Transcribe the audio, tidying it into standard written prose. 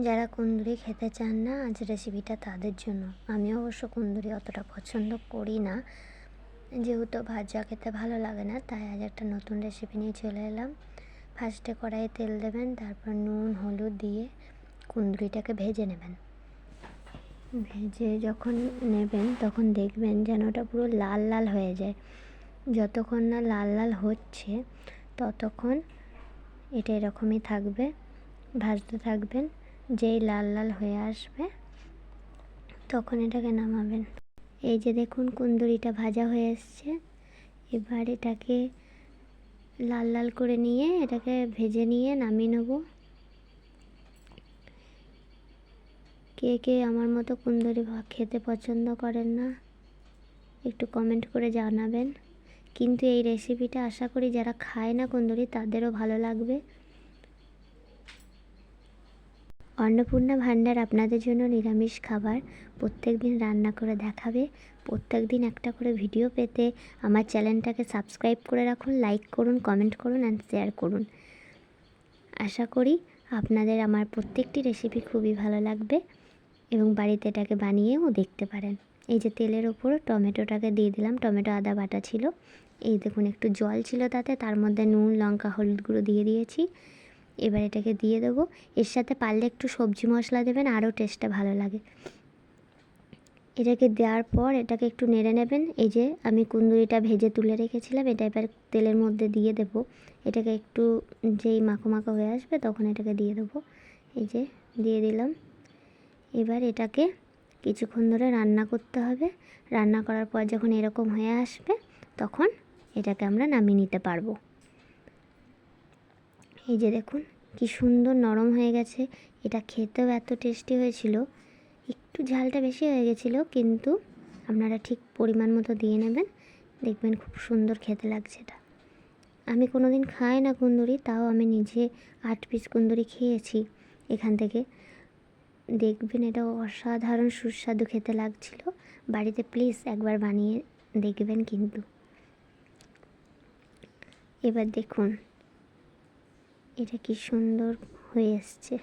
যারা কুন্দুরি খেতে চান না, আজ রেসিপিটা তাদের জন্য। আমি অবশ্য কুন্দুরি অতটা পছন্দ করি না, যেহেতু ভাজা খেতে ভালো লাগে না, তাই আজ একটা নতুন রেসিপি নিয়ে চলে এলাম। ফার্স্টে কড়াইয়ে তেল দেবেন, তারপর নুন হলুদ দিয়ে কুন্দুরিটাকে ভেজে নেবেন। ভেজে যখন নেবেন তখন দেখবেন যেন ওটা পুরো লাল লাল হয়ে যায়। যতক্ষণ না লাল লাল হচ্ছে ততক্ষণ এটা এরকমই থাকবে, ভাজতে থাকবেন। যেই লাল লাল হয়ে আসবে তখন এটাকে নামাবেন। এই যে দেখুন কুন্দুরিটা ভাজা হয়ে এসছে। এবার এটাকে লাল লাল করে নিয়ে এটাকে ভেজে নিয়ে নামিয়ে নেব। কে কে আমার মতো কুন্দুরি খেতে পছন্দ করেন না একটু কমেন্ট করে জানাবেন। কিন্তু এই রেসিপিটা আশা করি যারা খায় না কুন্দুরি তাদেরও ভালো লাগবে। অন্নপূর্ণা ভাণ্ডার আপনাদের জন্য নিরামিষ খাবার প্রত্যেক দিন রান্না করে দেখাবে। প্রত্যেক দিন একটা করে ভিডিও পেতে আমার চ্যানেলটাকে সাবস্ক্রাইব করে রাখুন, লাইক করুন, কমেন্ট করুন অ্যান্ড শেয়ার করুন। আশা করি আপনাদের আমার প্রত্যেকটি রেসিপি খুবই ভালো লাগবে এবং বাড়িতে এটাকে বানিয়েও দেখতে পারেন। এই যে তেলের ওপর টমেটোটাকে দিয়ে দিলাম, টমেটো আদা বাটা ছিল। এই দেখুন একটু জল ছিল তাতে, তার মধ্যে নুন লঙ্কা হলুদ গুঁড়ো দিয়ে দিয়েছি। এবার এটাকে দিয়ে দেবো। এর সাথে পারলে একটু সবজি মশলা দেবেন, আরও টেস্টটা ভালো লাগে। এটাকে দেওয়ার পর এটাকে একটু নেড়ে নেবেন। এই যে আমি কুন্দুরিটা ভেজে তুলে রেখেছিলাম, এটা এবার তেলের মধ্যে দিয়ে দেব। এটাকে একটু যেই মাখো মাখো হয়ে আসবে তখন এটাকে দিয়ে দেবো। এই যে দিয়ে দিলাম। এবার এটাকে কিছুক্ষণ ধরে রান্না করতে হবে। রান্না করার পর যখন এরকম হয়ে আসবে তখন এটাকে আমরা নামিয়ে নিতে পারবো। এই যে দেখুন কি সুন্দর নরম হয়ে গেছে। এটা খেতেও এত টেস্টি হয়েছিল। একটু ঝালটা বেশি হয়ে গেছিলো, কিন্তু আপনারা ঠিক পরিমাণ মতো দিয়ে নেবেন, দেখবেন খুব সুন্দর খেতে লাগছে এটা। আমি কোনো দিন খাই না কুন্দুরি, তাও আমি নিজে 8 পিস কুন্দুরি খেয়েছি এখান থেকে। দেখবেন এটা অসাধারণ সুস্বাদু খেতে লাগছিল। বাড়িতে প্লিজ একবার বানিয়ে দেখবেন কিন্তু। এবার দেখুন এটা কি সুন্দর হয়ে এসছে।